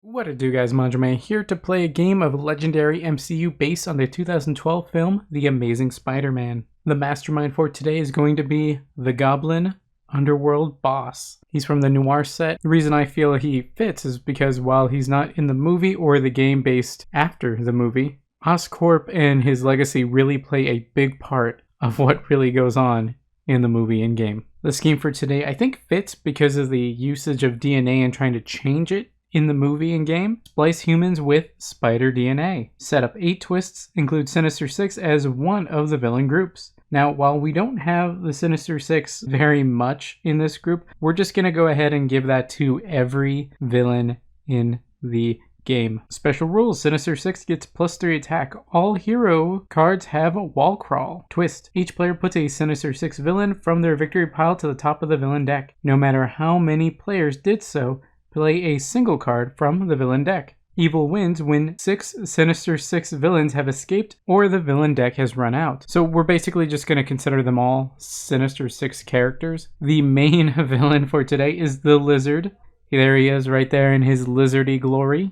What it do, guys? Manjoume here to play a game of legendary MCU based on the 2012 film The Amazing Spider-Man. The mastermind for today is going to be the Goblin Underworld Boss. He's from the Noir set. The reason I feel he fits is because while he's not in the movie or the game based after the movie, Oscorp and his legacy really play a big part of what really goes on in the movie and game. The scheme for today I think fits because of the usage of DNA and trying to change it in the movie and game. Splice humans with spider DNA. Set up 8 twists, include Sinister Six as one of the villain groups. Now, while we don't have the Sinister Six very much in this group, we're just going to go ahead and give that to every villain in the game. Special rules: Sinister Six gets +3 attack. All hero cards have a wall crawl. Twist: each player puts a Sinister Six villain from their victory pile to the top of the villain deck. No matter how many players did so, play a single card from the villain deck. Evil wins when 6 Sinister Six villains have escaped or the villain deck has run out. So we're basically just going to consider them all Sinister Six characters. The main villain for today is the Lizard. There he is right there in his lizardy glory.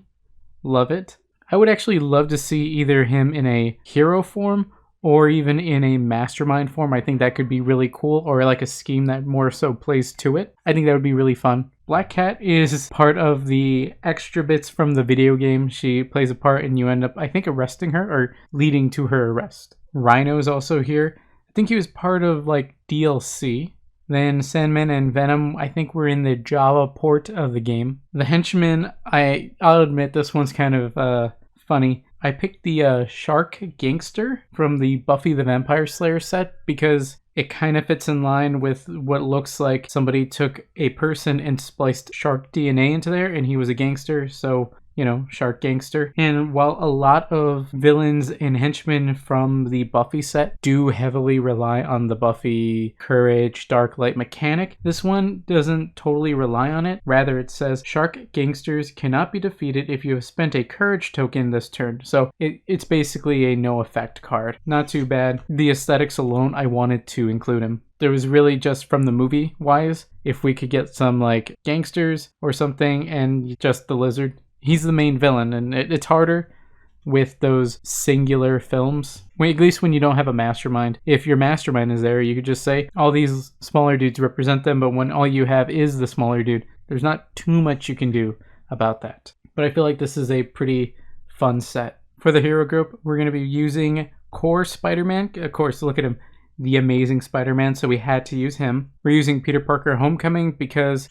Love it. I would actually love to see either him in a hero form or even in a mastermind form. I think that could be really cool, or like a scheme that more so plays to it. I think that would be really fun. Black Cat is part of the extra bits from the video game. She plays a part and you end up, I think, arresting her or leading to her arrest. Rhino is also here. I think he was part of like DLC. Then Sandman and Venom, I think, were in the Java port of the game. The Henchman, I'll admit this one's kind of funny. I picked the Shark Gangster from the Buffy the Vampire Slayer set because it kind of fits in line with what looks like somebody took a person and spliced shark DNA into there and he was a gangster, so, you know, Shark Gangster. And while a lot of villains and henchmen from the Buffy set do heavily rely on the Buffy Courage Dark Light mechanic, this one doesn't totally rely on it. Rather, it says Shark Gangsters cannot be defeated if you have spent a Courage token this turn. So it's basically a no effect card. Not too bad. The aesthetics alone, I wanted to include him. There was really just from the movie wise, if we could get some like gangsters or something and just the Lizard. He's the main villain, and it's harder with those singular films. At least when you don't have a mastermind. If your mastermind is there, you could just say all these smaller dudes represent them, but when all you have is the smaller dude, there's not too much you can do about that. But I feel like this is a pretty fun set. For the hero group, we're going to be using Core Spider-Man. Of course, look at him. The Amazing Spider-Man, so we had to use him. We're using Peter Parker Homecoming because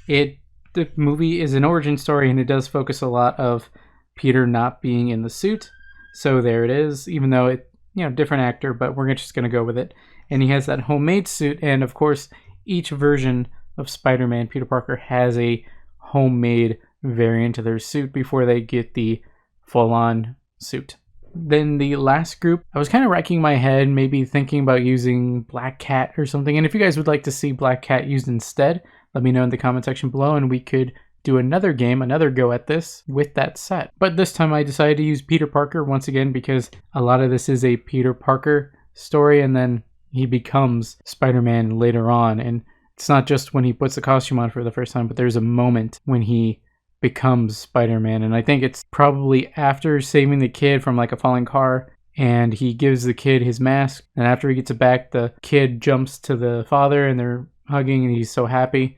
the movie is an origin story and it does focus a lot of Peter not being in the suit. So there it is, even though it, different actor, but we're just going to go with it. And he has that homemade suit, and of course, each version of Spider-Man, Peter Parker, has a homemade variant of their suit before they get the full-on suit. Then the last group, I was kind of racking my head, maybe thinking about using Black Cat or something. And if you guys would like to see Black Cat used instead, let me know in the comment section below and we could do another game, another go at this with that set. But this time I decided to use Peter Parker once again because a lot of this is a Peter Parker story and then he becomes Spider-Man later on. And it's not just when he puts the costume on for the first time, but there's a moment when he becomes Spider-Man. And I think it's probably after saving the kid from like a falling car and he gives the kid his mask. And after he gets it back, the kid jumps to the father and they're hugging and he's so happy.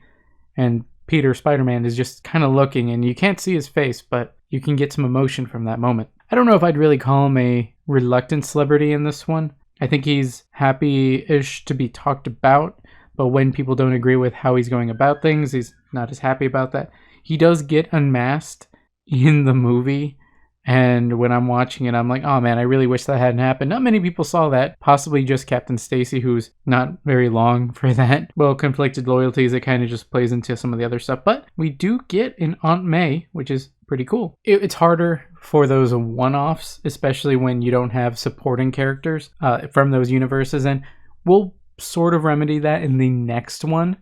And Peter, Spider-Man, is just kind of looking and you can't see his face, but you can get some emotion from that moment. I don't know if I'd really call him a reluctant celebrity in this one. I think he's happy-ish to be talked about, but when people don't agree with how he's going about things, he's not as happy about that. He does get unmasked in the movie, and when I'm watching it, I'm like, oh man, I really wish that hadn't happened. Not many people saw that. Possibly just Captain Stacy, who's not very long for that. Well, conflicted loyalties, it kind of just plays into some of the other stuff. But we do get an Aunt May, which is pretty cool. It's harder for those one-offs, especially when you don't have supporting characters from those universes. And we'll sort of remedy that in the next one.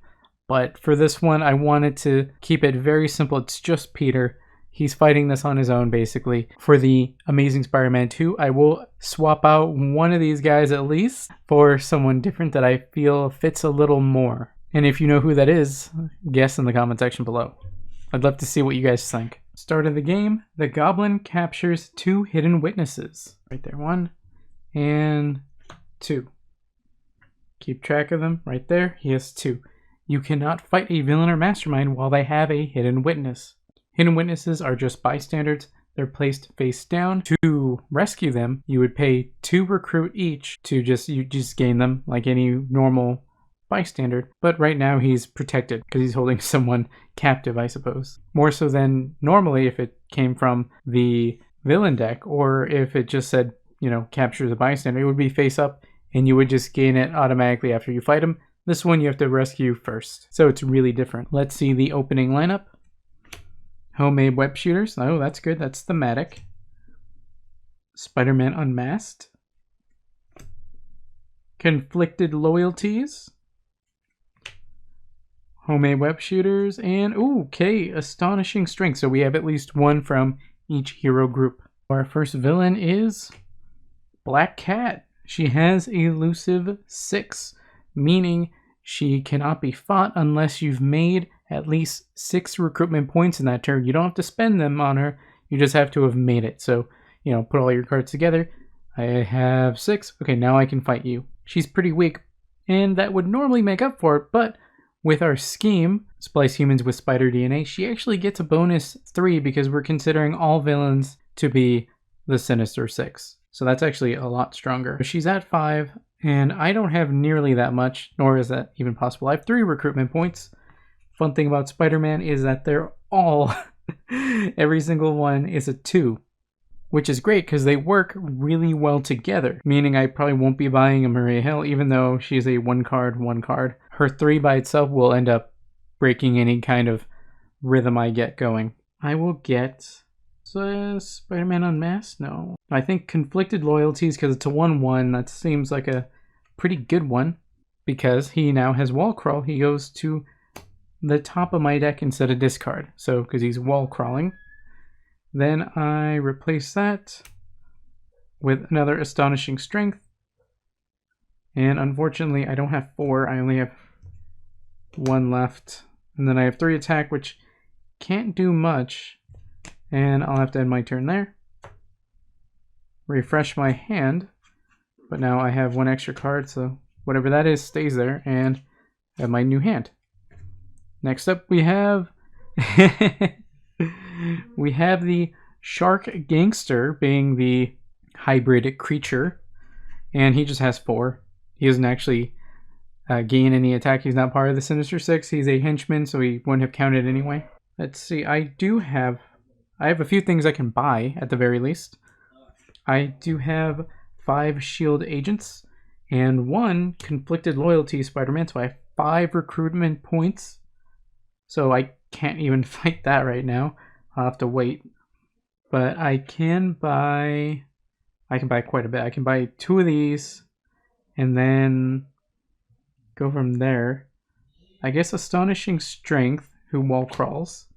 But for this one, I wanted to keep it very simple. It's just Peter. He's fighting this on his own, basically. For the Amazing Spider-Man 2, I will swap out one of these guys at least for someone different that I feel fits a little more. And if you know who that is, guess in the comment section below. I'd love to see what you guys think. Start of the game, the goblin captures 2 hidden witnesses. Right there, 1 and 2. Keep track of them. Right there, he has 2. You cannot fight a villain or mastermind while they have a hidden witness. Hidden witnesses are just bystanders. They're placed face down. To rescue them, you would pay 2 recruit each to you just gain them like any normal bystander. But right now he's protected because he's holding someone captive, I suppose. More so than normally if it came from the villain deck, or if it just said, you know, capture the bystander, it would be face up and you would just gain it automatically after you fight him. This one you have to rescue first. So it's really different. Let's see the opening lineup. Homemade web shooters. Oh, that's good. That's thematic. Spider-Man Unmasked. Conflicted Loyalties. Homemade web shooters. And, ooh, okay, Astonishing Strength. So we have at least one from each hero group. Our first villain is Black Cat. She has elusive 6, meaning she cannot be fought unless you've made at least 6 recruitment points in that turn. You don't have to spend them on her. You just have to have made it. So, you know, put all your cards together. I have 6. Okay, now I can fight you. She's pretty weak, and that would normally make up for it, but with our scheme, Splice Humans with Spider DNA, she actually gets a bonus 3 because we're considering all villains to be the Sinister 6. So that's actually a lot stronger. She's at 5, and I don't have nearly that much, nor is that even possible. I have 3 recruitment points. Fun thing about Spider-Man is that they're all, every single one is a 2, which is great because they work really well together, meaning I probably won't be buying a Maria Hill, even though she's a 1 card, 1 card. Her 3 by itself will end up breaking any kind of rhythm I get going. I will get Spider-Man Unmasked? No. I think Conflicted Loyalties, because it's a 1/1, that seems like a pretty good one, because he now has Wall Crawl. He goes to the top of my deck instead of discard, so because he's wall crawling. Then I replace that with another Astonishing Strength, and unfortunately I don't have 4, I only have 1 left, and then I have 3 attack, which can't do much, and I'll have to end my turn there. Refresh my hand, but now I have 1 extra card, so whatever that is stays there, and I have my new hand. Next up we have we have the Shark Gangster, being the hybrid creature, and he just has 4. He doesn't actually gain any attack. He's not part of the Sinister 6. He's a henchman, so he wouldn't have counted anyway. Let's see, I have a few things I can buy at the very least. I do have 5 shield agents and 1 conflicted loyalty Spider-Man, so I have 5 recruitment points. So I can't even fight that right now. I'll have to wait. But I can buy quite a bit. I can buy 2 of these and then go from there. I guess Astonishing Strength, who wall crawls.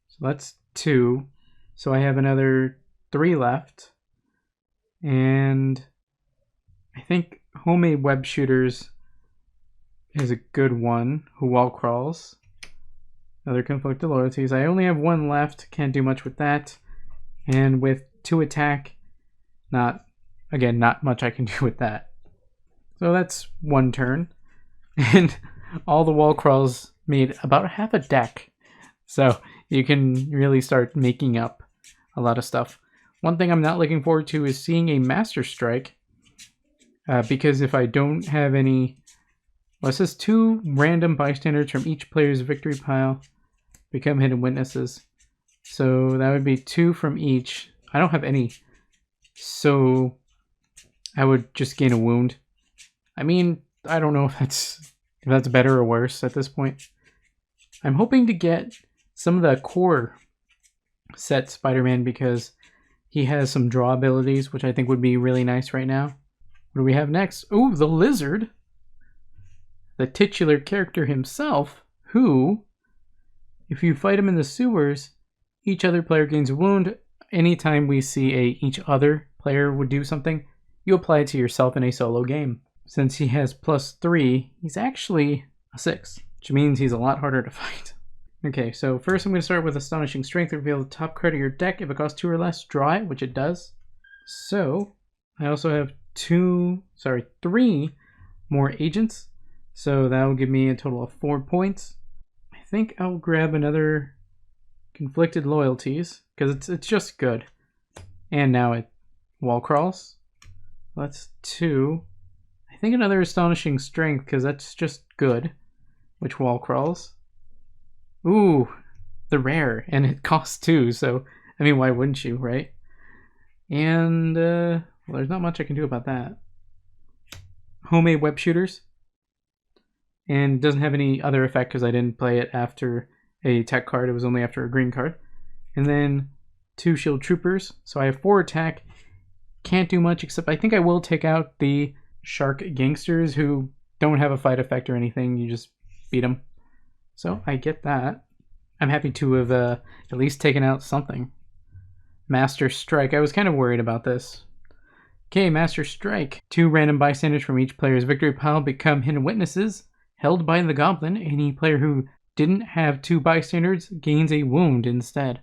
So that's 2. So I have another 3 left. And I think Homemade Web Shooters is a good one, who wall crawls. Another Conflicted Loyalties. I only have 1 left, can't do much with that. And with 2 attack, not much I can do with that. So that's 1 turn. And all the wall crawls made about half a deck. So you can really start making up a lot of stuff. One thing I'm not looking forward to is seeing a Master Strike. Because if I don't have any... Well, it says 2 random bystanders from each player's victory pile become hidden witnesses. So that would be 2 from each. I don't have any. So I would just gain a wound. I mean, I don't know if that's better or worse at this point. I'm hoping to get some of the core set Spider-Man because he has some draw abilities, which I think would be really nice right now. What do we have next? Ooh, the Lizard. The titular character himself, who, if you fight him in the sewers, each other player gains a wound. Anytime we see each other player would do something, you apply it to yourself in a solo game. Since he has +3, he's actually a 6, which means he's a lot harder to fight. Okay, so first I'm going to start with Astonishing Strength. Reveal the top card of your deck. If it costs 2 or less, draw it, which it does. So I also have 3 more agents. So that will give me a total of 4 points. I think I'll grab another Conflicted Loyalties, because it's just good. And now it wall crawls. That's 2. I think another Astonishing Strength, because that's just good, which wall crawls. Ooh, the rare, and it costs 2, so, I mean, why wouldn't you, right? And, well, there's not much I can do about that. Homemade Web Shooters. And doesn't have any other effect because I didn't play it after a tech card. It was only after a green card. And then 2 Shield Troopers. So I have 4 attack. Can't do much except I think I will take out the Shark Gangsters who don't have a fight effect or anything. You just beat them. So I get that. I'm happy to have at least taken out something. Master Strike. I was kind of worried about this. Okay, Master Strike. 2 random bystanders from each player's victory pile become hidden witnesses held by the Goblin. Any player who didn't have 2 bystanders gains a wound instead.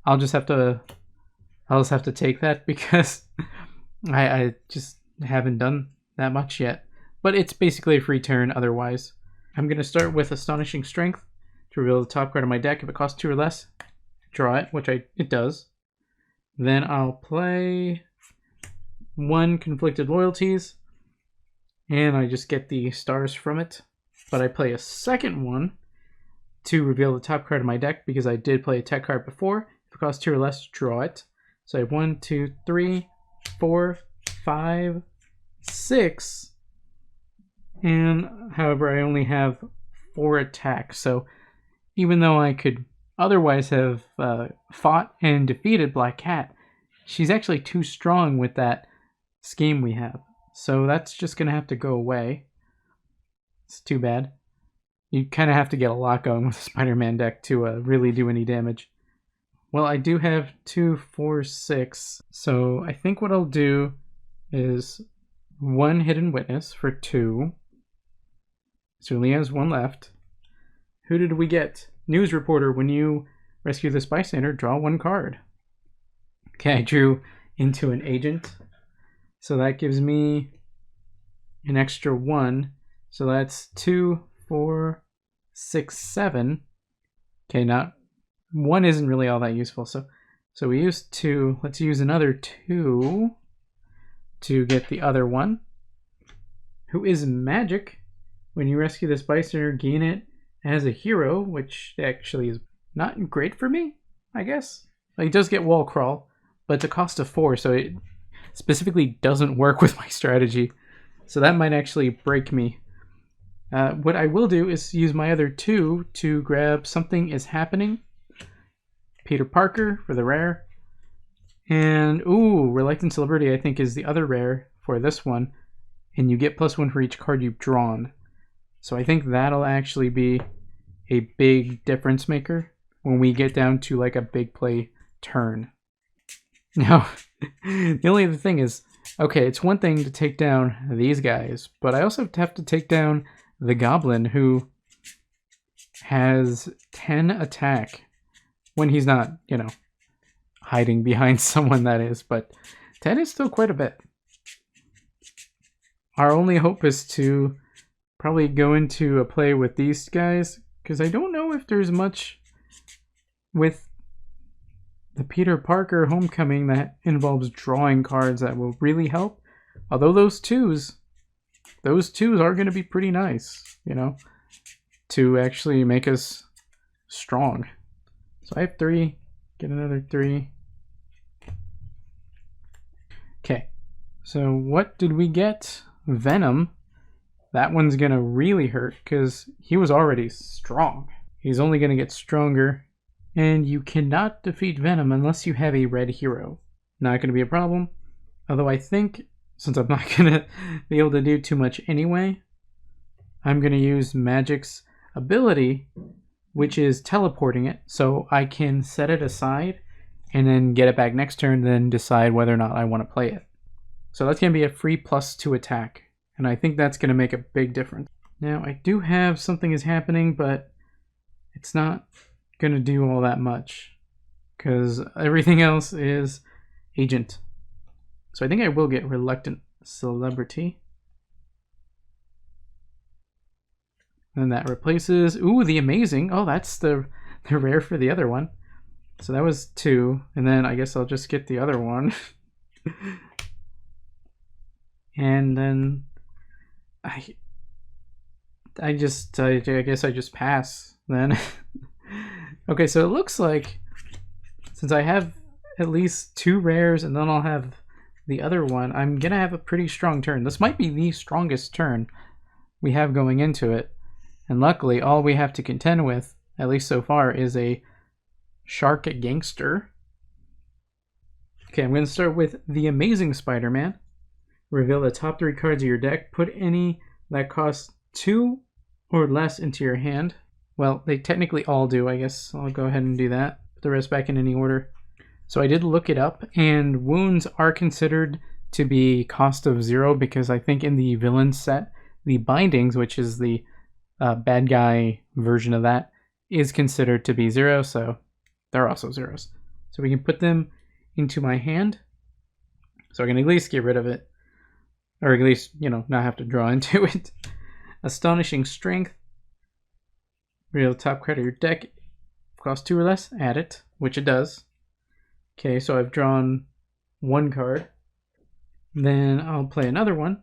I'll just have to take that because I just haven't done that much yet. But it's basically a free turn otherwise. I'm going to start with Astonishing Strength to reveal the top card of my deck. If it costs 2 or less, draw it, which it does. Then I'll play 1 Conflicted Loyalties, and I just get the stars from it. But I play a second one to reveal the top card of my deck because I did play a tech card before. If it costs 2 or less, draw it. So I have 1, 2, 3, 4, 5, 6. And however, I only have 4 attacks. So even though I could otherwise have fought and defeated Black Cat, she's actually too strong with that scheme we have. So that's just going to have to go away. It's too bad. You kind of have to get a lot going with the Spider-Man deck to really do any damage. Well, I do have 2, 4, 6. So I think what I'll do is 1 Hidden Witness for 2. So Lee has 1 left. Who did we get? News Reporter. When you rescue this bystander, draw 1 card. Okay, I drew into an agent. So that gives me an extra 1. So that's 2, 4, 6, 7. Okay, not 1 isn't really all that useful. So we used 2. Let's use another 2 to get the other 1. Who is magic. When you rescue this bystander, gain it as a hero, which actually is not great for me, I guess. He does get wall crawl, but it's a cost of 4, so it specifically doesn't work with my strategy. So that might actually break me. What I will do is use my other 2 to grab Something Is Happening. Peter Parker for the rare. And, ooh, Reluctant Celebrity I think is the other rare for this one. And you get +1 for each card you've drawn. So I think that'll actually be a big difference maker when we get down to like a big play turn. Now, the only other thing is, okay, it's one thing to take down these guys, but I also have to take down the Goblin, who has 10 attack when he's not, you know, hiding behind someone, that is, but 10 is still quite a bit. Our only hope is to probably go into a play with these guys, because I don't know if there's much with the Peter Parker Homecoming that involves drawing cards that will really help. Although those twos are going to be pretty nice, you know, to actually make us strong. So I have 3, get another 3. Okay, so what did we get? Venom. That one's going to really hurt because he was already strong. He's only going to get stronger. And you cannot defeat Venom unless you have a red hero. Not going to be a problem. Although I think, since I'm not going to be able to do too much anyway, I'm going to use Magic's ability, which is teleporting it, so I can set it aside and then get it back next turn, then decide whether or not I want to play it. So that's going to be a free +2 attack, and I think that's going to make a big difference. Now, I do have Something Is Happening, but it's not gonna do all that much because everything else is agent. So I think I will get Reluctant Celebrity. And that replaces, ooh, the Amazing. Oh, that's the rare for the other one. So that was 2, and then I guess I'll just get the other one. And then I guess I just pass then. Okay, so it looks like since I have at least 2 rares and then I'll have the other one, I'm gonna have a pretty strong turn. This might be the strongest turn we have going into it. And luckily, all we have to contend with, at least so far, is a Shark Gangster. Okay, I'm going to start with the Amazing Spider-Man. Reveal the top 3 cards of your deck. Put any that cost 2 or less into your hand. Well, they technically all do, I guess. I'll go ahead and do that. Put the rest back in any order. So I did look it up, and wounds are considered to be cost of 0 because I think in the villain set, the bindings, which is the bad guy version of that, is considered to be 0, so they're also 0s. So we can put them into my hand. So I can at least get rid of it. Or at least, not have to draw into it. Astonishing Strength. Real top card of your deck. Cost 2 or less, add it, which it does. Okay, so I've drawn 1 card. Then I'll play another one.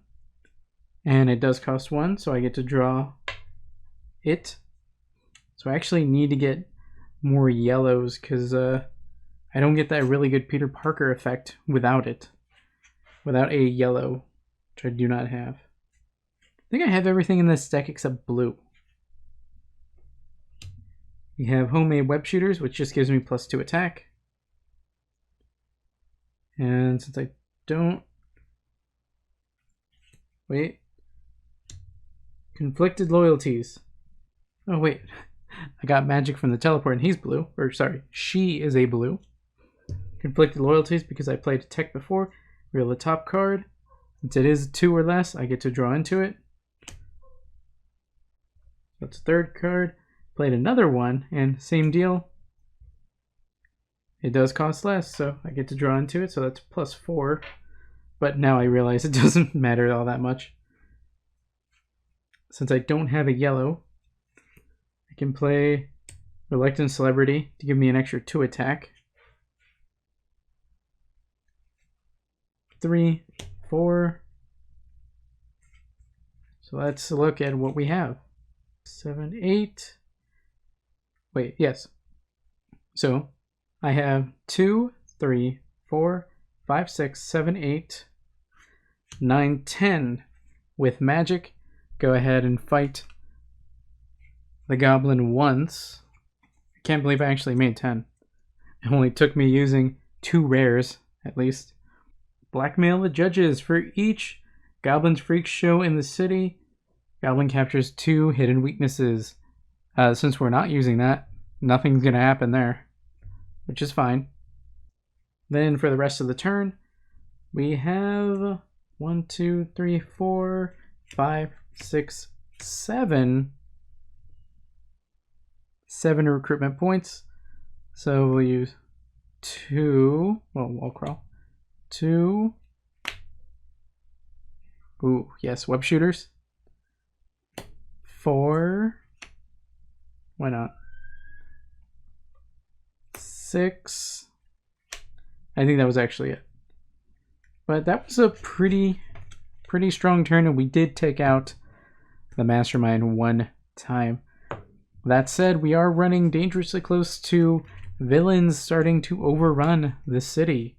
And it does cost 1, so I get to draw it. So I actually need to get more yellows because I don't get that really good Peter Parker effect without it. Without a yellow, which I do not have. I think I have everything in this deck except blue. We have Homemade Web Shooters, which just gives me +2 attack. And since I don't... Wait. Conflicted Loyalties. Oh, wait. I got Magic from the Teleport and he's blue. Or, sorry, she is a blue. Conflicted Loyalties because I played Tech before. Reveal the top card. Since it is 2 or less, I get to draw into it. That's a 3rd card. Played another one, and same deal. It does cost less, so I get to draw into it, so that's +4. But now I realize it doesn't matter all that much. Since I don't have a yellow, I can play Reluctant Celebrity to give me an extra 2 attack. 3, 4. So let's look at what we have. 7, 8. Wait, yes. So I have 2, 3, 4, 5, 6, 7, 8, 9, 10. With magic, go ahead and fight the goblin once. I can't believe I actually made 10. It only took me using 2 rares, at least. Blackmail the judges. For each Goblin's Freak show in the city, Goblin captures 2 hidden weaknesses. Since we're not using that, nothing's going to happen there, which is fine. Then for the rest of the turn, we have 1, 2, 3, 4, 5, 6, 7. 7 recruitment points. So we'll use 2. Well, wall crawl. 2. Ooh, yes, web shooters. 4. Why not? 6. I think that was actually it. But that was a pretty strong turn, and we did take out the Mastermind 1 time. That said, we are running dangerously close to villains starting to overrun the city.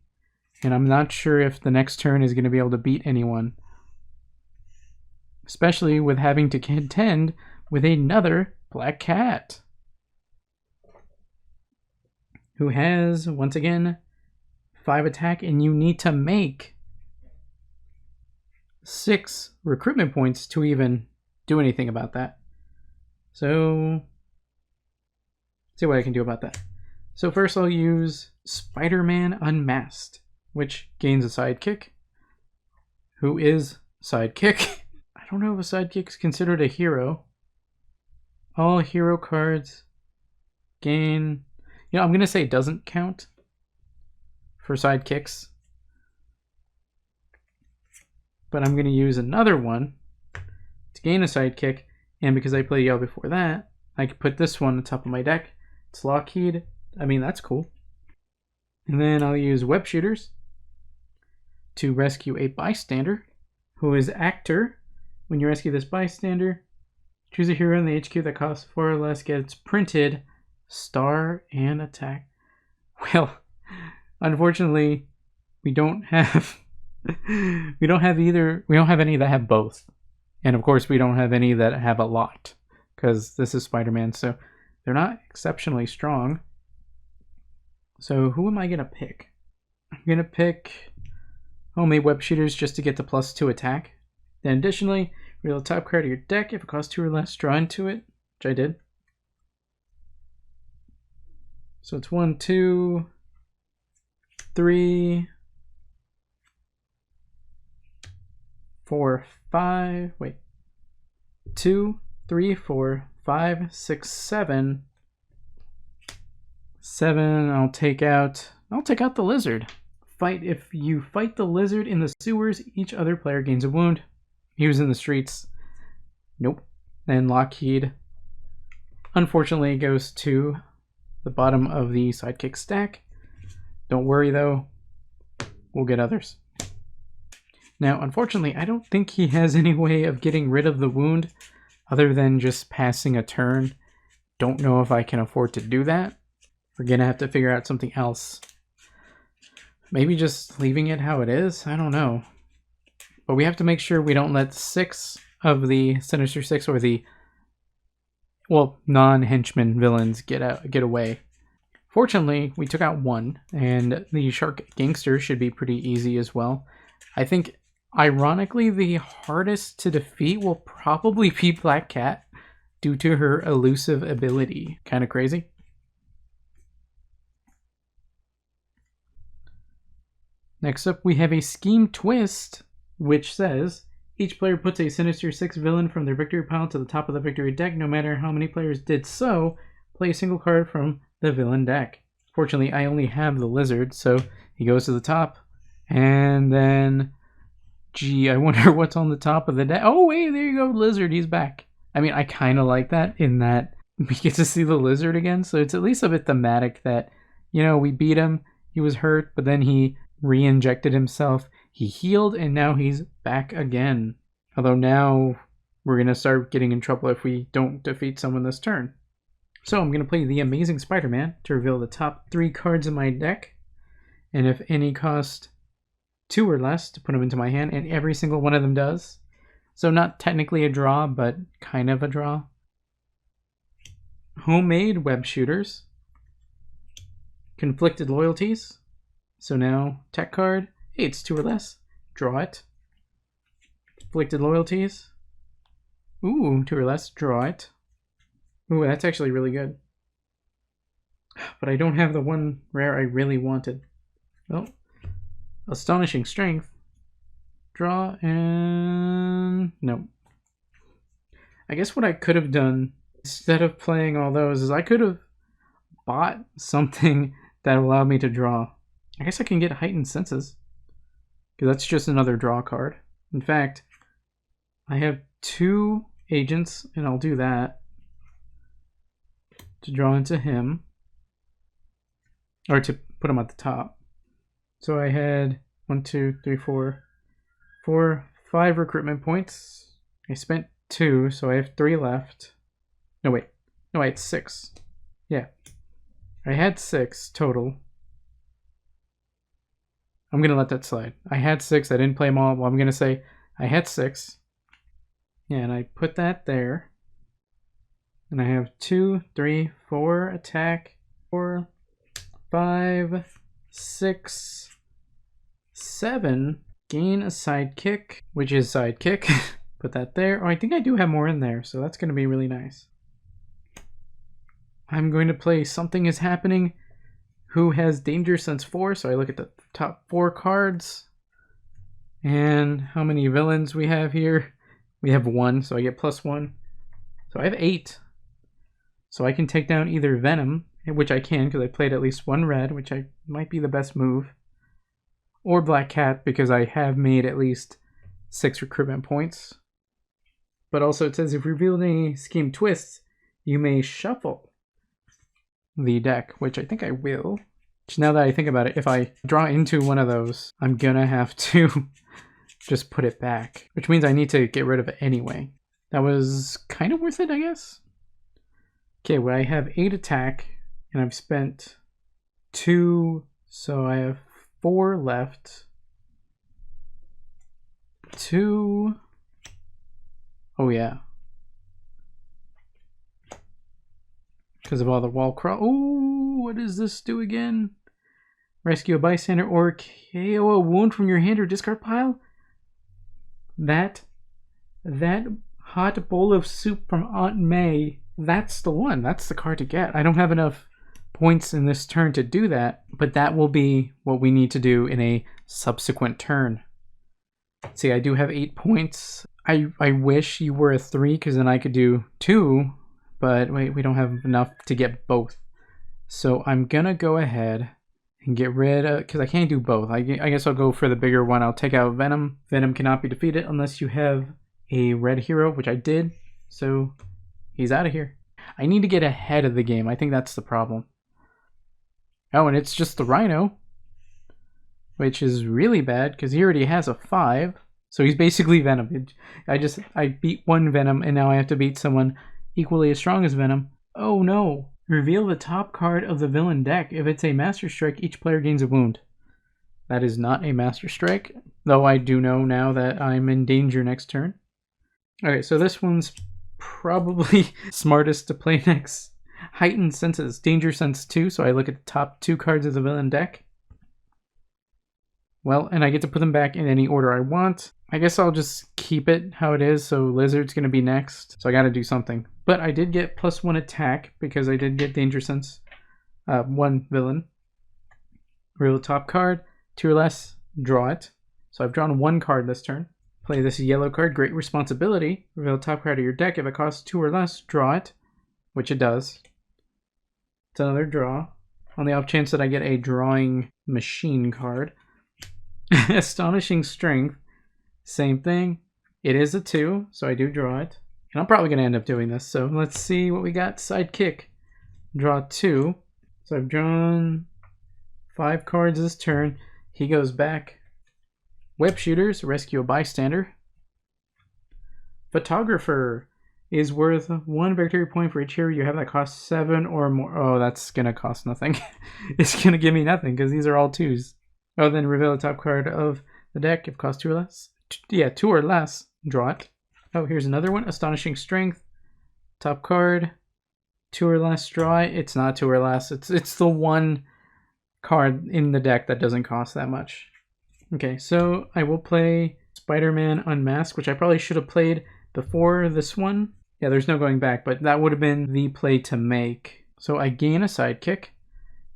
And I'm not sure if the next turn is going to be able to beat anyone. Especially with having to contend with another Black Cat. Who has, once again, 5 attack, and you need to make 6 recruitment points to even do anything about that. So, let's see what I can do about that. So first I'll use Spider-Man Unmasked, which gains a sidekick. Who is sidekick? I don't know if a sidekick is considered a hero. All hero cards gain... You know, I'm going to say it doesn't count for sidekicks. But I'm going to use another one to gain a sidekick. And because I played Yell before that, I can put this one on top of my deck. It's Lockheed. I mean, that's cool. And then I'll use Web Shooters to rescue a bystander who is actor. When you rescue this bystander, choose a hero in the HQ that costs 4 or less, gets printed, star, and attack. Well, unfortunately, we don't have we don't have any that have both. And of course, we don't have any that have a lot, because this is Spider-Man, so they're not exceptionally strong. So who am I going to pick? I'm going to pick Homemade Web Shooters just to get the +2 attack. Then additionally, reveal the top card of your deck. If it costs 2 or less, draw into it, which I did. So it's 1, 2, 3, 4, 5. Wait. 2, 3, 4, 5, 6, 7. 7. I'll take out the lizard. If you fight the lizard in the sewers, each other player gains a wound. He was in the streets. Nope. And Lockheed, unfortunately, goes to the bottom of the sidekick stack. Don't worry though, we'll get others. Now, unfortunately, I don't think he has any way of getting rid of the wound other than just passing a turn. Don't know if I can afford to do that. We're gonna have to figure out something else. Maybe just leaving it how it is? I don't know. But we have to make sure we don't let 6 of the Sinister 6 or the, well, non-henchman villains get away. Fortunately, we took out 1, and the Shark Gangster should be pretty easy as well. I think, ironically, the hardest to defeat will probably be Black Cat due to her elusive ability. Kind of crazy. Next up, we have a Scheme Twist, which says, each player puts a Sinister 6 villain from their victory pile to the top of the victory deck. No matter how many players did so, play a single card from the villain deck. Fortunately, I only have the lizard, so he goes to the top. And then, gee, I wonder what's on the top of the deck. Oh, wait, there you go, lizard, he's back. I mean, I kind of like that in that we get to see the lizard again, so it's at least a bit thematic that, you know, we beat him, he was hurt, but then he re-injected himself, he healed, and now he's back again. Although now we're going to start getting in trouble if we don't defeat someone this turn. So I'm going to play the Amazing Spider-Man to reveal the top 3 cards in my deck, and if any cost 2 or less, to put them into my hand, and every single one of them does. So not technically a draw, but kind of a draw. Homemade Web Shooters. Conflicted Loyalties. So now, tech card, hey, it's 2 or less, draw it. Conflicted Loyalties. Ooh, 2 or less, draw it. Ooh, that's actually really good. But I don't have the one rare I really wanted. Well, Astonishing Strength. Draw and... no. I guess what I could have done, instead of playing all those, is I could have bought something that allowed me to draw. I guess I can get Heightened Senses, because that's just another draw card. In fact, I have 2 agents, and I'll do that to draw into him, or to put him at the top. So I had 1, 2, 3, 4, 5 recruitment points. I spent 2, so I have 3 left. No, wait. No, I had 6. Yeah. I had 6 total. I'm going to let that slide. I had 6. I didn't play them all. Well, I'm going to say I had 6. Yeah, and I put that there. And I have 2, 3, 4 attack, 4, 5, 6, 7. Gain a sidekick, which is sidekick. Put that there. Oh, I think I do have more in there, so that's going to be really nice. I'm going to play Something Is Happening, who has Danger Sense 4, so I look at the top 4 cards. And how many villains we have here? We have 1, so I get +1. So I have 8. So I can take down either Venom, which I can because I played at least one red, which might be the best move. Or Black Cat because I have made at least 6 recruitment points. But also it says if revealed any scheme twists, you may shuffle the deck, which I think I will. Now that I think about it, if I draw into one of those, I'm gonna have to just put it back, which means I need to get rid of it anyway. That was kind of worth it, I guess. Okay, well, I have 8 attack, and I've spent 2, so I have 4 left. 2. Oh, yeah. Because of all the wall crawl. Oh, what does this do again? Rescue a bystander or KO a wound from your hand or discard pile? That hot bowl of soup from Aunt May, that's the one. That's the card to get. I don't have enough points in this turn to do that, but that will be what we need to do in a subsequent turn. See, I do have 8 points. I wish you were a 3 because then I could do 2, but wait, we don't have enough to get both. So I'm gonna go ahead and get rid of, because I can't do both. I guess I'll go for the bigger one. I'll take out Venom. Venom cannot be defeated unless you have a red hero, which I did. So he's out of here. I need to get ahead of the game. I think that's the problem. Oh, and it's just the Rhino, which is really bad because he already has a 5. So he's basically Venom. I beat one Venom and now I have to beat someone equally as strong as Venom. Oh no. Reveal the top card of the villain deck. If it's a Master Strike, each player gains a wound. That is not a Master Strike, though I do know now that I'm in danger next turn. Alright, so this one's probably smartest to play next. Heightened Senses, Danger Sense 2, so I look at the top 2 cards of the villain deck. Well, and I get to put them back in any order I want. I guess I'll just keep it how it is, so Lizard's going to be next, so I gotta do something. But I did get +1 attack, because I did get Danger Sense 1 villain. Reveal the top card, 2 or less, draw it. So I've drawn 1 card this turn. Play this yellow card, Great Responsibility. Reveal the top card of your deck. If it costs 2 or less, draw it, which it does. It's another draw. On the off chance that I get a drawing machine card. Astonishing Strength, same thing. It is a 2, so I do draw it. And I'm probably going to end up doing this, so let's see what we got. Sidekick, draw 2. So I've drawn 5 cards this turn. He goes back. Web Shooters, rescue a bystander. Photographer is worth 1 victory point for each hero you have that costs 7 or more. Oh, that's going to cost nothing. It's going to give me nothing because these are all 2s. Oh, then reveal the top card of the deck if it costs 2 or less. Yeah, 2 or less, draw it. Oh, here's another one. Astonishing Strength. Top card. 2 or less, draw it. It's not 2 or less. It's the one card in the deck that doesn't cost that much. Okay, so I will play Spider-Man Unmasked, which I probably should have played before this one. Yeah, there's no going back, but that would have been the play to make. So I gain a sidekick.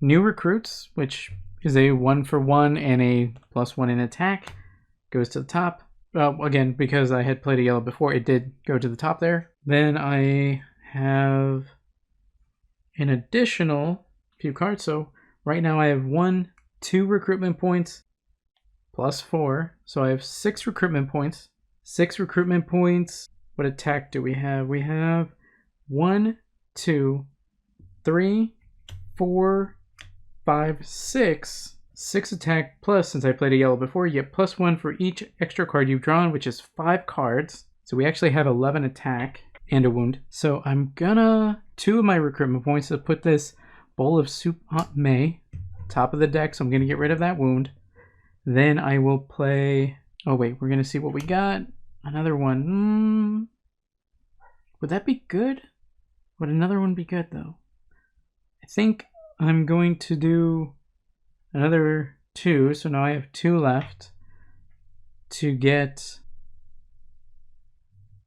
New Recruits, which is a 1-for-1 and a +1 in attack. Goes to the top. Well, again, because I had played a yellow before, it did go to the top there. Then I have an additional few cards. So right now I have 2 recruitment points +4. So I have 6 recruitment points. 6 recruitment points. What attack do we have? We have 1, 2, 3, 4, 5, 6. 6 attack plus, since I played a yellow before, you get +1 for each extra card you've drawn, which is 5 cards. So we actually have 11 attack and a wound. So I'm gonna 2 of my recruitment points to put this bowl of soup Aunt May top of the deck. So I'm gonna get rid of that wound. Then I will play. Oh wait, we're gonna see what we got. Another one. Would that be good? Would another one be good though? I think I'm going to do another 2, so now I have 2 left to get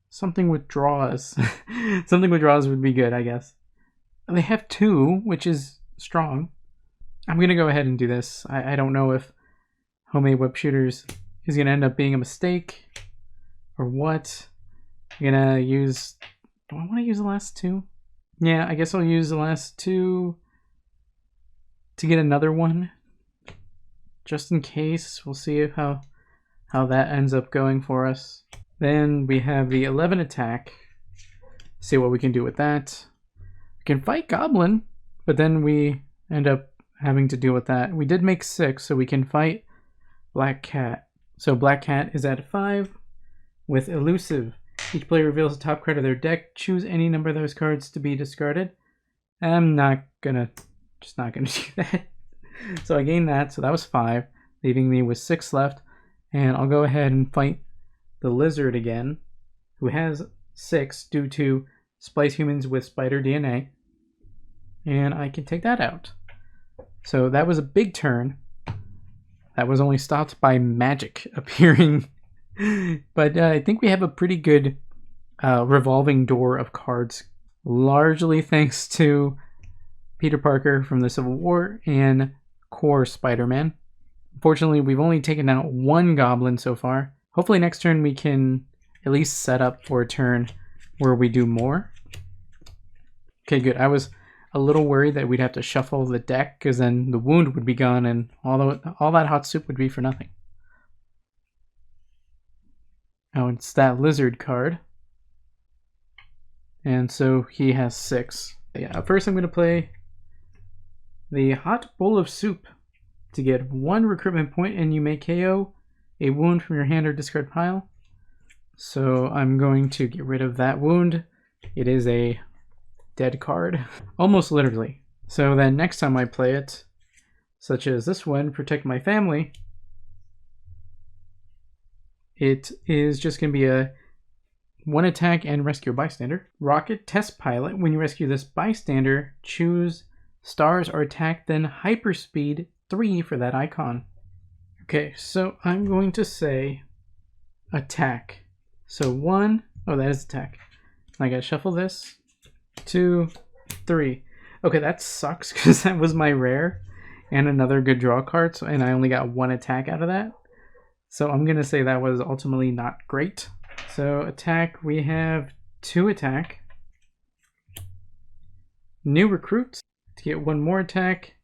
something with draws. Something with draws would be good, I guess. They have 2, which is strong. I'm going to go ahead and do this. I don't know if Homemade Web Shooters is going to end up being a mistake or what. I'm going to use... Do I want to use the last 2? Yeah, I guess I'll use the last 2. to get another one, just in case. We'll see how that ends up going for us. Then we have the 11 attack. See what we can do with that. We can fight Goblin, but then we end up having to deal with that. We did make 6, so we can fight Black Cat. So Black Cat is at 5 with Elusive. Each player reveals the top card of their deck. Choose any number of those cards to be discarded. I'm just not gonna do that. So I gained that, so that was 5, leaving me with 6 left. And I'll go ahead and fight the Lizard again, who has 6 due to splice humans with spider DNA. And I can take that out. So that was a big turn. That was only stopped by magic appearing. But I think we have a pretty good revolving door of cards, largely thanks to Peter Parker from the Civil War and Core Spider-Man. Unfortunately, we've only taken out 1 goblin so far. Hopefully next turn we can at least set up for a turn where we do more. Okay, good. I was a little worried that we'd have to shuffle the deck, because then the wound would be gone and all that hot soup would be for nothing. Oh, it's that Lizard card. And so he has 6. Yeah, first I'm going to play the Hot Bowl of Soup to get 1 recruitment point, and you may KO a wound from your hand or discard pile. So I'm going to get rid of that wound. It is a dead card, almost literally. So then next time I play it, such as this one, Protect My Family, it is just going to be a 1 attack and rescue a bystander. Rocket Test Pilot. When you rescue this bystander, choose stars or attack, then hyperspeed 3 for that icon. Okay, so I'm going to say attack. So 1, oh, that is attack. I gotta shuffle this. 2, 3. Okay, that sucks because that was my rare and another good draw card, so, and I only got 1 attack out of that. So I'm gonna say that was ultimately not great. So attack, we have 2 attack. New recruit to get 1 more attack.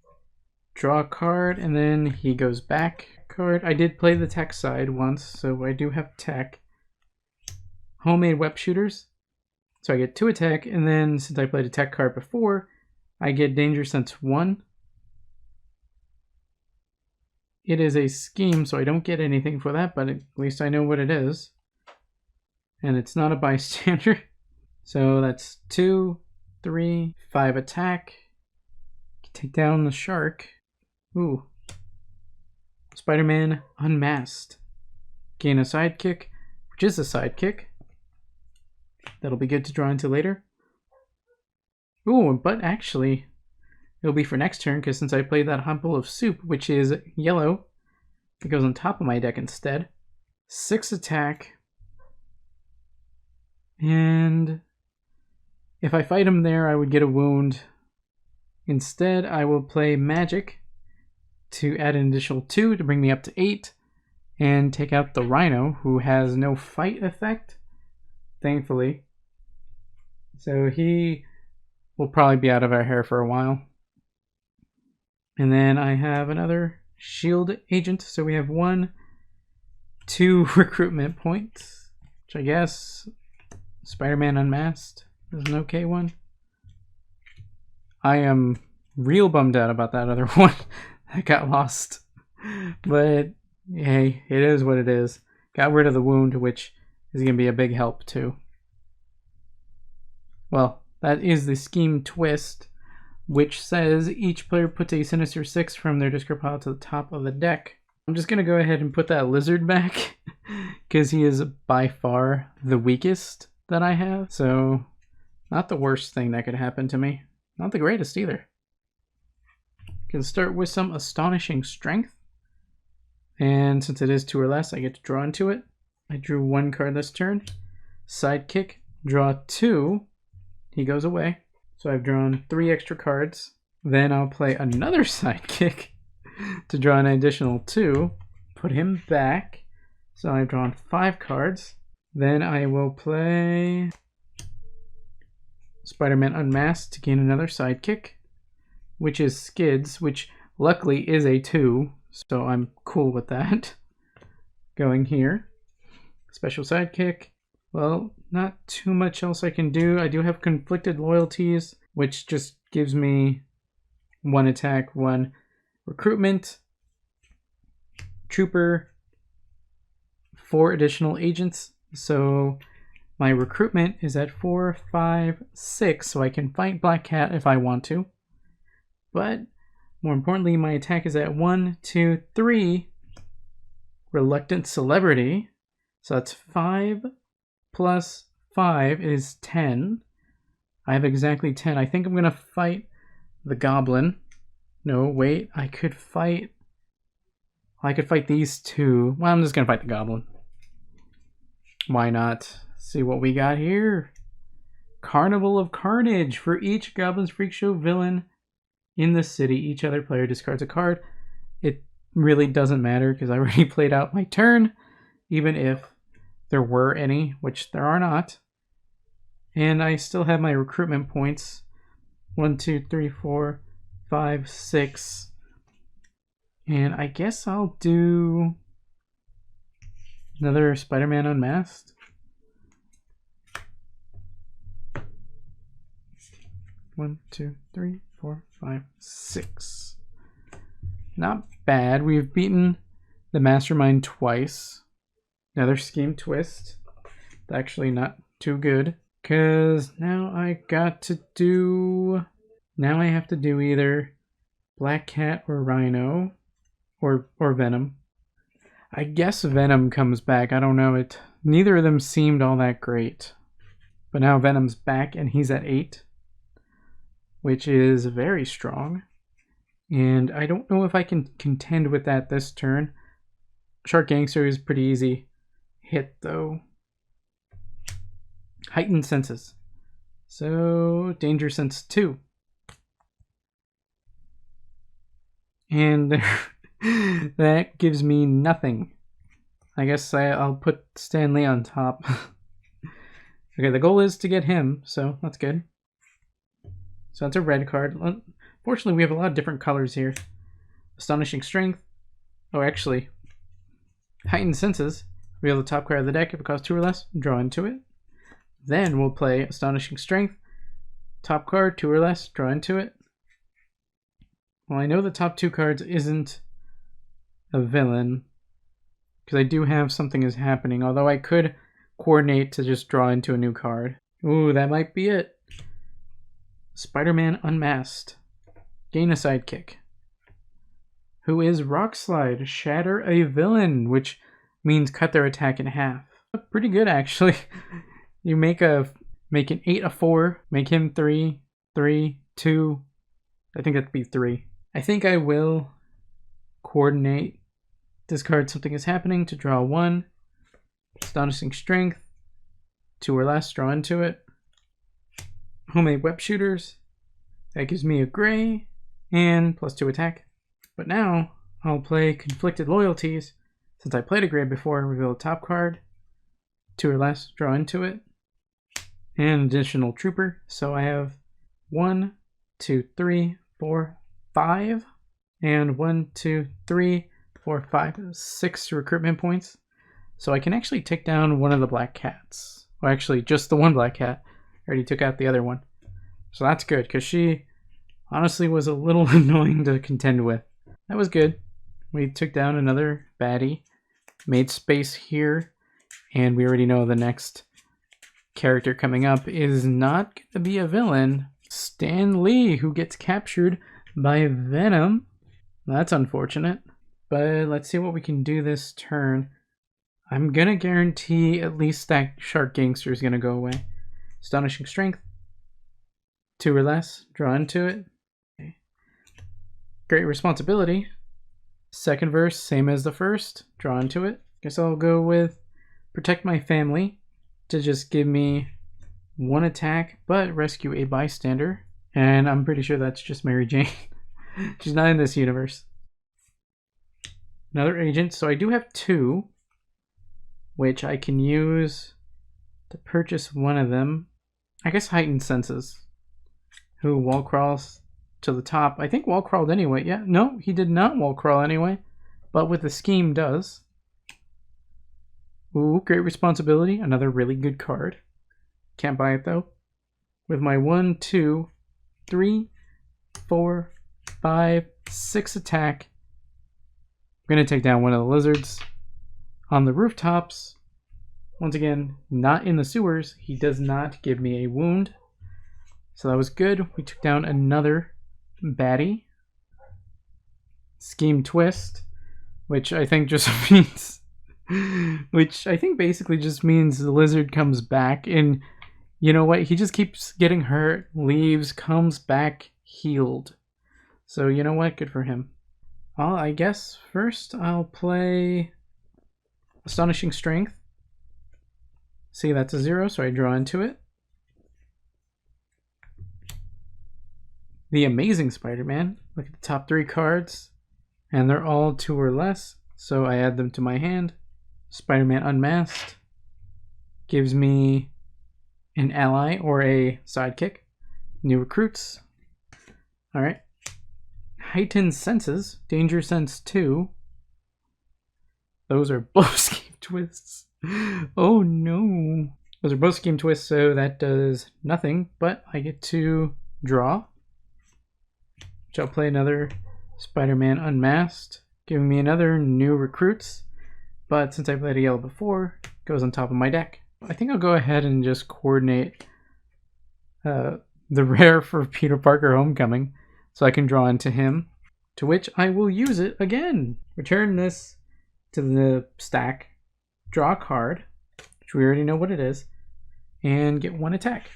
Draw a card, and then he goes back. Card. I did play the tech side once, so I do have tech. Homemade web shooters. So I get 2 attack, and then since I played a tech card before, I get danger sense 1. It is a scheme, so I don't get anything for that, but at least I know what it is. And it's not a bystander. So that's 2, 3, 5 attack. Take down the shark. Ooh. Spider-Man Unmasked. Gain a sidekick, which is a sidekick. That'll be good to draw into later. Ooh, but actually, it'll be for next turn, because since I played that Hot Bowl of Soup, which is yellow, it goes on top of my deck instead. 6 attack. And if I fight him there, I would get a wound. Instead, I will play Magic to add an additional 2 to bring me up to 8, and take out the Rhino, who has no fight effect, thankfully. So he will probably be out of our hair for a while. And then I have another shield agent, so we have 1, 2 recruitment points, which I guess Spider-Man Unmasked is an okay one. I am real bummed out about that other one that got lost. But hey, it is what it is. Got rid of the wound, which is going to be a big help too. Well, that is the scheme twist, which says each player puts a Sinister 6 from their discard pile to the top of the deck. I'm just going to go ahead and put that Lizard back because he is by far the weakest that I have. So not the worst thing that could happen to me. Not the greatest either. Can start with some Astonishing Strength. And since it is 2 or less, I get to draw into it. I drew 1 card this turn. Sidekick, draw 2. He goes away. So I've drawn 3 extra cards. Then I'll play another Sidekick to draw an additional 2. Put him back. So I've drawn 5 cards. Then I will play Spider-Man Unmasked to gain another Sidekick, which is Skids, which luckily is a 2, so I'm cool with that. Going here. Special sidekick. Well, not too much else I can do. I do have conflicted loyalties, which just gives me 1 attack, 1 recruitment, trooper, 4 additional agents. So my recruitment is at 4, 5, 6, so I can fight Black Cat if I want to. But more importantly, my attack is at 1, 2, 3, reluctant celebrity. So that's 5 plus 5 is 10. I have exactly 10. I think I'm going to fight the goblin. No, wait, I could fight these two. Well, I'm just going to fight the goblin. Why not? See what we got here. Carnival of Carnage. For each Goblin's Freak Show villain in the city, each other player discards a card. It really doesn't matter because I already played out my turn, even if there were any, which there are not. And I still have my recruitment points. 1, 2, 3, 4, 5, 6. And I guess I'll do another Spider-Man Unmasked. One, 2, 3, 4, 5, 6. Not bad. We've beaten the Mastermind twice. Another scheme twist. Actually not too good. Because now I got to do... Now I have to do either Black Cat or Rhino. Or Venom. I guess Venom comes back. I don't know. Neither of them seemed all that great. But now Venom's back and he's at 8. Which is very strong. And I don't know if I can contend with that this turn. Shark Gangster is pretty easy hit though. Heightened Senses. So Danger Sense 2. And that gives me nothing. I guess I'll put Stan Lee on top. Okay, the goal is to get him, so that's good. So that's a red card. Fortunately, we have a lot of different colors here. Astonishing Strength. Oh, actually, Heightened Senses. Reveal the top card of the deck. If it costs 2 or less, draw into it. Then we'll play Astonishing Strength. Top card, 2 or less, draw into it. Well, I know the top 2 cards isn't a villain, because I do have Something Is Happening, although I could coordinate to just draw into a new card. Ooh, that might be it. Spider-Man Unmasked. Gain a sidekick. Who is Rock Slide. Shatter a villain, which means cut their attack in half. Pretty good, actually. You make an 8 a 4, make him 3, 3, 2. I think that'd be 3. I think I will coordinate. Discard Something Is Happening to draw 1. Astonishing Strength. 2 or less, draw into it. Homemade Web Shooters. That gives me a gray and +2 attack. But now I'll play Conflicted Loyalties. Since I played a gray before, reveal a top card. 2 or less, draw into it. And additional trooper. So I have 1, 2, 3, 4, 5. And 1, 2, 3, 4, 5, 6 recruitment points. So I can actually take down one of the Black Cats. Well, actually, just the one Black Cat. I already took out the other one. So that's good, because she honestly was a little annoying to contend with. That was good. We took down another baddie. Made space here. And we already know the next character coming up is not going to be a villain. Stan Lee, who gets captured by Venom. That's unfortunate. But let's see what we can do this turn. I'm going to guarantee at least that Shark Gangster is going to go away. Astonishing Strength. 2 or less. Draw into it. Okay. Great Responsibility. Second verse, same as the first. Draw into it. Guess I'll go with Protect My Family to just give me 1 attack, but rescue a bystander. And I'm pretty sure that's just Mary Jane. She's not in this universe. Another agent. So I do have 2, which I can use to purchase one of them. I guess Heightened Senses. Who wall crawls to the top. I think wall crawled anyway. Yeah, no, he did not wall crawl anyway, but with the scheme does. Ooh, great responsibility. Another really good card. Can't buy it though. With my 1, 2, 3, 4, 5, 6 attack, I'm going to take down one of the lizards. On the rooftops, once again, not in the sewers, he does not give me a wound. So that was good. We took down another baddie. Scheme twist, which I think just means... which I think basically just means the lizard comes back, and you know what? He just keeps getting hurt, leaves, comes back healed. So you know what? Good for him. Well, I guess first I'll play Astonishing Strength. See, that's a 0, so I draw into it. The Amazing Spider-Man. Look at the top 3 cards, and they're all 2 or less, so I add them to my hand. Spider-Man Unmasked gives me an ally or a sidekick. New recruits. Alright. Heightened Senses. Danger Sense 2. Those are both scheme twists. Oh no. Those are both scheme twists, so that does nothing, but I get to draw. Which I'll play another Spider-Man Unmasked, giving me another new recruits. But since I played a yellow before, it goes on top of my deck. I think I'll go ahead and just coordinate the rare for Peter Parker Homecoming, so I can draw into him, to which I will use it again. Return this to the stack, draw a card, which we already know what it is, and get 1 attack.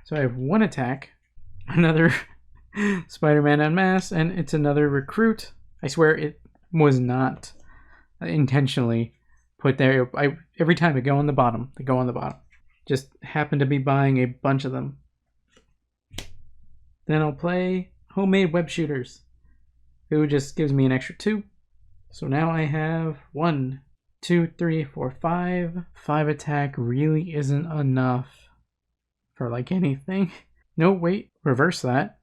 So I have 1 attack, another Spider-Man Unmasked, and it's another recruit. I swear it was not intentionally put there. Every time they go on the bottom. Just happen to be buying a bunch of them. Then I'll play Homemade Web Shooters, who just gives me an extra 2. So now I have 1, 2, 3, 4, 5. 5 attack really isn't enough for like anything. No, wait, reverse that.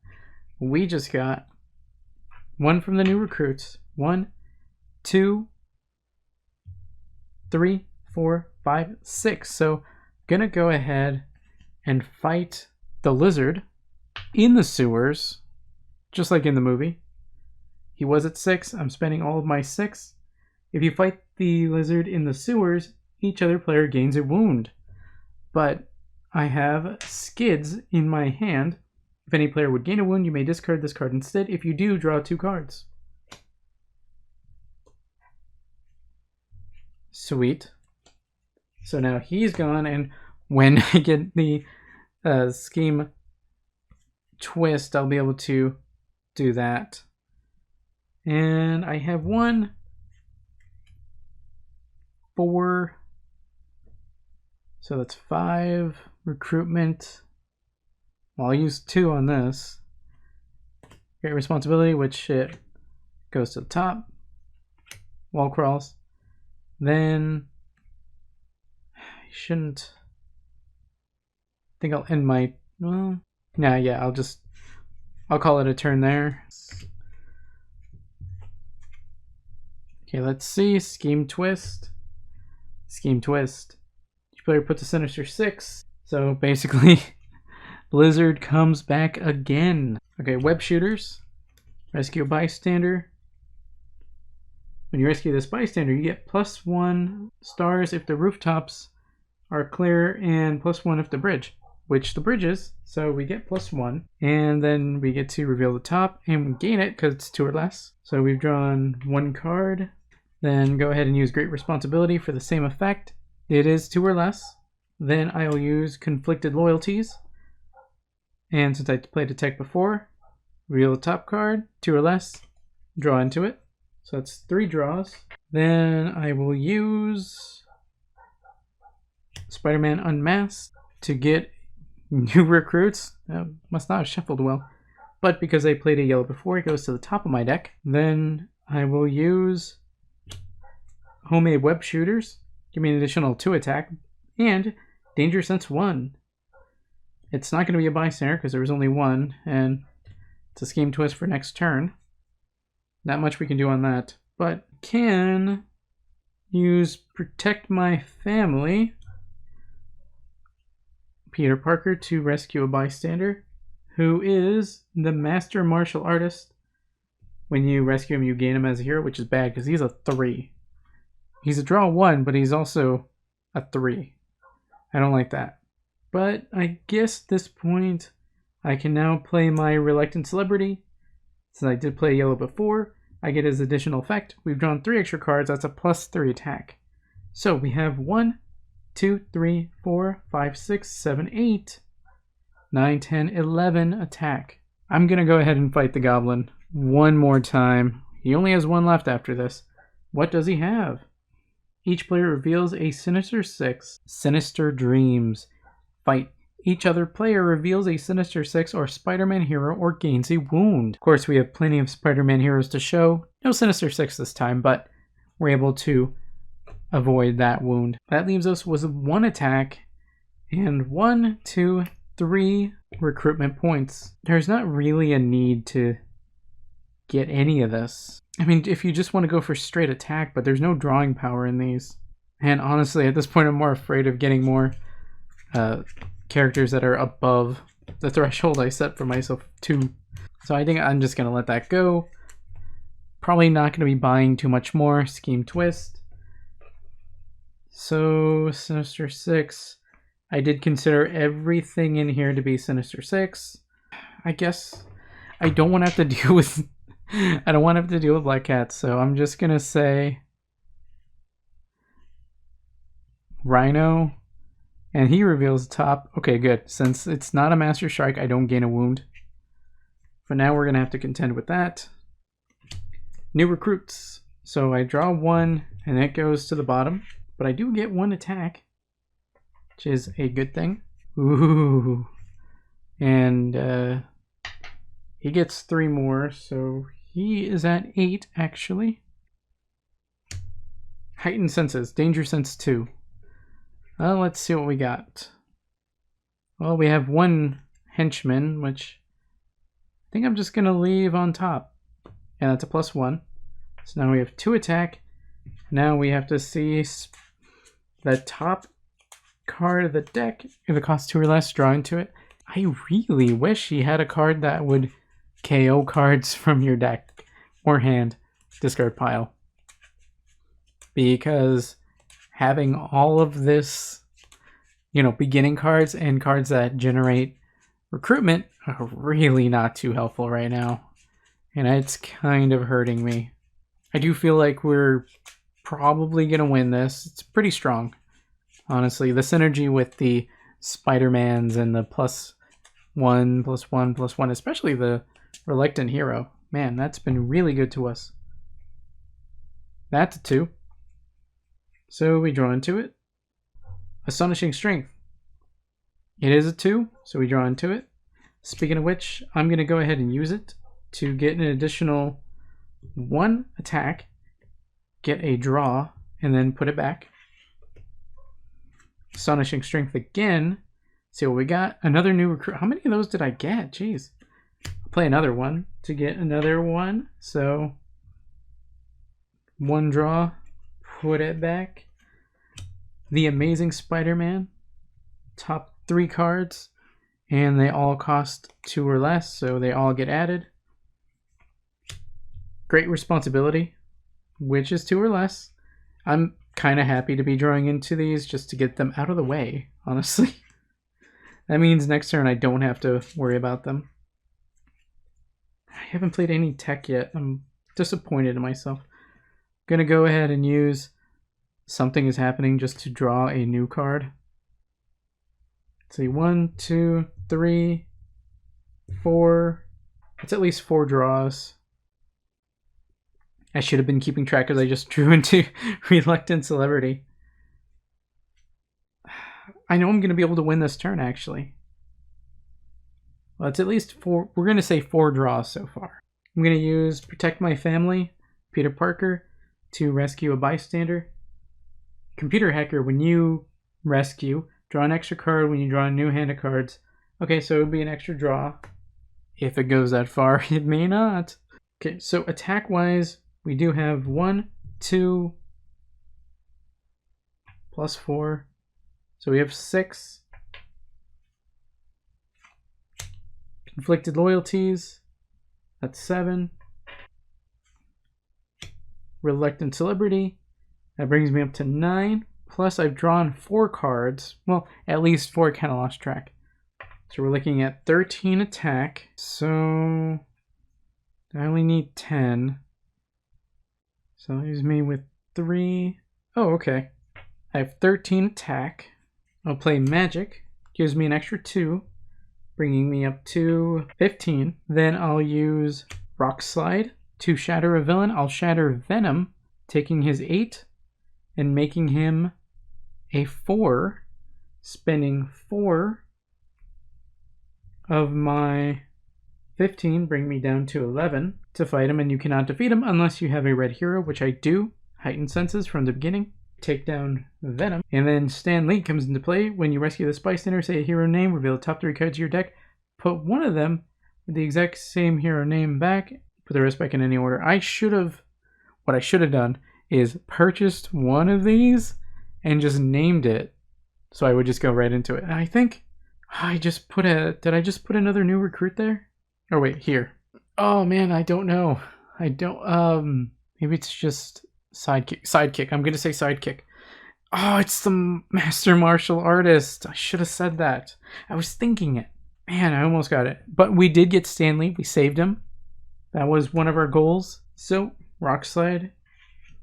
We just got 1 from the new recruits. 1, 2, 3, 4, 5, 6. So gonna go ahead and fight the lizard in the sewers, just like in the movie. He was at 6. I'm spending all of my 6. If you fight the lizard in the sewers, each other player gains a wound. But I have skids in my hand. If any player would gain a wound, you may discard this card instead. If you do, draw 2 cards. Sweet. So now he's gone, and when I get the scheme twist, I'll be able to do that. And I have 1, 4, so that's 5 recruitment. Well, I'll use 2 on this. Great responsibility, which it goes to the top. Wall crawls. Then I shouldn't. I think I'll end my. Well, nah, yeah. I'll call it a turn there. Okay, let's see. Scheme twist. Scheme twist. Each player puts a sinister 6. So basically, Blizzard comes back again. Okay, web shooters. Rescue a bystander. When you rescue this bystander, you get +1 stars if the rooftops are clear and +1 if the bridge, which the bridge is. So we get +1, and then we get to reveal the top and we gain it because it's 2 or less. So we've drawn 1 card. Then go ahead and use Great Responsibility for the same effect. It is 2 or less. Then I'll use Conflicted Loyalties. And since I played Detect before, reveal the top card, 2 or less, draw into it. So that's 3 draws. Then I will use Spider-Man Unmasked to get new recruits. Must not have shuffled well. But because I played a yellow before, it goes to the top of my deck. Then I will use Homemade Web Shooters. Give me an additional 2 attack. And Danger Sense 1. It's not going to be a bystander because there was only 1. And It's a scheme twist for next turn. Not much we can do on that, but can use protect my family. Peter Parker to rescue a bystander who is the master martial artist. When you rescue him, you gain him as a hero, which is bad because he's a 3. He's a draw 1, but he's also a 3. I don't like that. But I guess at this point, I can now play my Reluctant Celebrity. Since I did play yellow before, I get his additional effect. We've drawn 3 extra cards. That's a +3 attack. So we have 1, 2, 3, 4, 5, 6, 7, 8, 9, 10, 11 attack. I'm going to go ahead and fight the goblin one more time. He only has 1 left after this. What does he have? Each player reveals a Sinister 6. Sinister Dreams. Fight. Each other player reveals a Sinister 6 or Spider-Man hero or gains a wound. Of course, we have plenty of Spider-Man heroes to show. No Sinister 6 this time, but we're able to avoid that wound. That leaves us with 1 attack and 1, 2, 3 recruitment points. There's not really a need to get any of this. I mean, if you just want to go for straight attack, but there's no drawing power in these. And honestly, at this point, I'm more afraid of getting more characters that are above the threshold I set for myself too. So I think I'm just going to let that go. Probably not going to be buying too much more. Scheme Twist. So, Sinister 6. I did consider everything in here to be Sinister 6. I guess I don't want to have to deal with I don't want to have to deal with Black Cat, so I'm just going to say Rhino, and he reveals top. Okay, good. Since it's not a Master Shark, I don't gain a wound. For now, we're going to have to contend with that. New recruits. So I draw 1, and it goes to the bottom, but I do get 1 attack, which is a good thing. Ooh. And he gets 3 more, so he is at 8, actually. Heightened Senses. Danger Sense 2. Well, let's see what we got. Well, we have 1 henchman, which I think I'm just going to leave on top. And that's a +1. So now we have 2 attack. Now we have to see the top card of the deck. If it costs 2 or less, draw into it. I really wish he had a card that would KO cards from your deck or hand, discard pile. Because having all of this, beginning cards and cards that generate recruitment are really not too helpful right now. And it's kind of hurting me. I do feel like we're probably going to win this. It's pretty strong, honestly. The synergy with the Spider-Mans and the +1/+1/+1, especially the Reluctant Hero. Man, that's been really good to us. That's a 2. So we draw into it. Astonishing Strength. It is a 2, so we draw into it. Speaking of which, I'm going to go ahead and use it to get an additional 1 attack, get a draw, and then put it back. Astonishing Strength again. See what we got. Another new recruit. How many of those did I get? Jeez. I'll play another one to get another 1. So 1 draw, put it back. The Amazing Spider-Man. Top 3 cards. And they all cost 2 or less, so they all get added. Great Responsibility, which is 2 or less. I'm kind of happy to be drawing into these just to get them out of the way, honestly. That means next turn I don't have to worry about them. I haven't played any tech yet. I'm disappointed in myself. I'm going to go ahead and use Something is Happening just to draw a new card. Let's see, 1, 2, 3, 4. It's at least 4 draws. I should have been keeping track as I just drew into Reluctant Celebrity. I know I'm going to be able to win this turn, actually. Well, it's at least 4. We're going to say 4 draws so far. I'm going to use Protect My Family, Peter Parker, to rescue a bystander. Computer Hacker, when you rescue, draw an extra card when you draw a new hand of cards. Okay, so it would be an extra draw. If it goes that far, it may not. Okay, so attack-wise, we do have 1, 2, plus 4. So we have 6. Conflicted loyalties, that's 7. Reluctant celebrity, that brings me up to 9. Plus I've drawn 4 cards. Well, at least 4, kind of lost track. So we're looking at 13 attack. So I only need 10. So that leaves me with 3. Oh, okay. I have 13 attack. I'll play magic. Gives me an extra 2. Bringing me up to 15. Then I'll use Rock Slide to shatter a villain. I'll shatter Venom, taking his 8 and making him a 4. Spending 4 of my 15, bring me down to 11 to fight him, and you cannot defeat him unless you have a red hero, which I do. Heightened senses from the beginning. Take down Venom, and then Stan Lee comes into play. When you rescue this bystander, say a hero name, reveal the top 3 cards of your deck, put one of them with the exact same hero name back, put the rest back in any order. What I should have done is purchased one of these and just named it, so I would just go right into it. And I think I just put did I just put another new recruit there? Oh wait, here. Oh man, I don't know. Maybe it's just Sidekick. I'm gonna say Sidekick. Oh, it's the Master Martial Artist. I should have said that. I was thinking it. Man, I almost got it. But we did get Stanley. We saved him. That was one of our goals. So, Rock Slide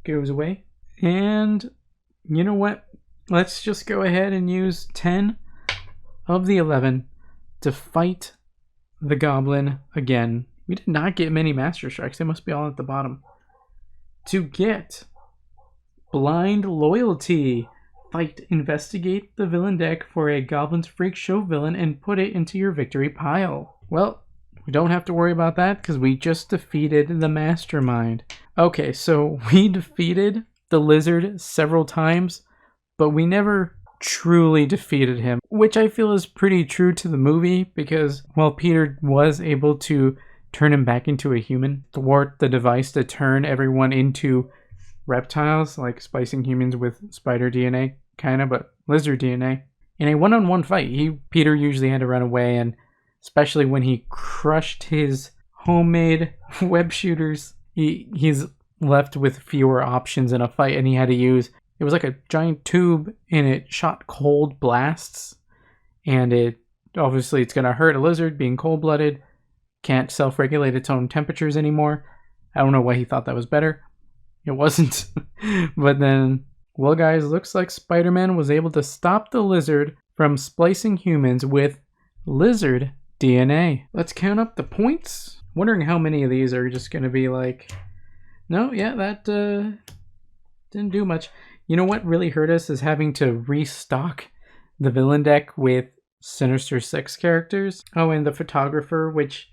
goes away. And you know what? Let's just go ahead and use 10 of the 11 to fight the Goblin again. We did not get many Master Strikes. They must be all at the bottom. To get Blind Loyalty. Fight, investigate the villain deck for a Goblin's Freak Show villain and put it into your victory pile. Well, we don't have to worry about that because we just defeated the Mastermind. Okay, so we defeated the Lizard several times, but we never truly defeated him, which I feel is pretty true to the movie because while Peter was able to turn him back into a human, thwart the device to turn everyone into reptiles, like splicing humans with spider DNA, kind of, but lizard DNA. In a one-on-one fight, Peter usually had to run away, and especially when he crushed his homemade web shooters, he's left with fewer options in a fight, and he had to use, it was like a giant tube, and it shot cold blasts, and obviously it's going to hurt a lizard being cold-blooded, can't self-regulate its own temperatures anymore. I don't know why he thought that was better. It wasn't. But then, well guys, looks like Spider-Man was able to stop the lizard from splicing humans with lizard DNA. Let's count up the points. Wondering how many of these are just going to be like, no, yeah, that didn't do much. You know what really hurt us is having to restock the villain deck with Sinister Six characters. Oh, and the photographer, which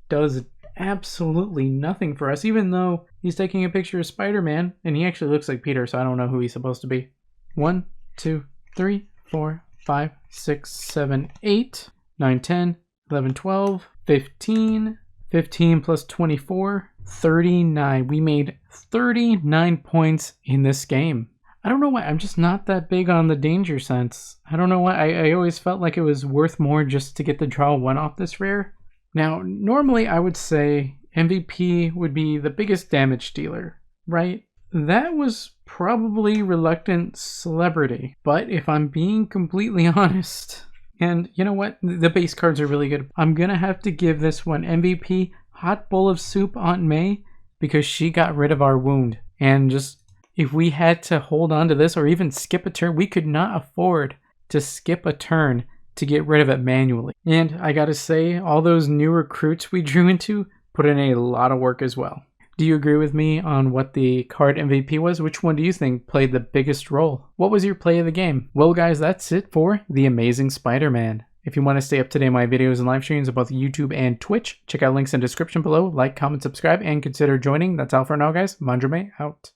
does absolutely nothing for us, even though he's taking a picture of Spider-Man, and he actually looks like Peter, so I don't know who he's supposed to be. 1, 2, 3, 4, 5, 6, 7, 8, 9, 10, 11, 12, 15, 15 plus 24, 39. We made 39 points in this game. I don't know why, I'm just not that big on the danger sense. I don't know why, I always felt like it was worth more just to get the draw 1 off this rare. Now, normally I would say MVP would be the biggest damage dealer, right? That was probably Reluctant Celebrity. But if I'm being completely honest, and you know what? The base cards are really good. I'm going to have to give this one MVP, Hot Bowl of Soup Aunt May, because she got rid of our wound. And just, if we had to hold on to this or even skip a turn, we could not afford to skip a turn to get rid of it manually. And I gotta say, all those new recruits we drew into put in a lot of work as well. Do you agree with me on what the card MVP was? Which one do you think played the biggest role? What was your play of the game? Well guys, that's it for The Amazing Spider-Man. If you want to stay up to date on my videos and live streams on both YouTube and Twitch, check out links in the description below, like, comment, subscribe, and consider joining. That's all for now guys. Manjoume out.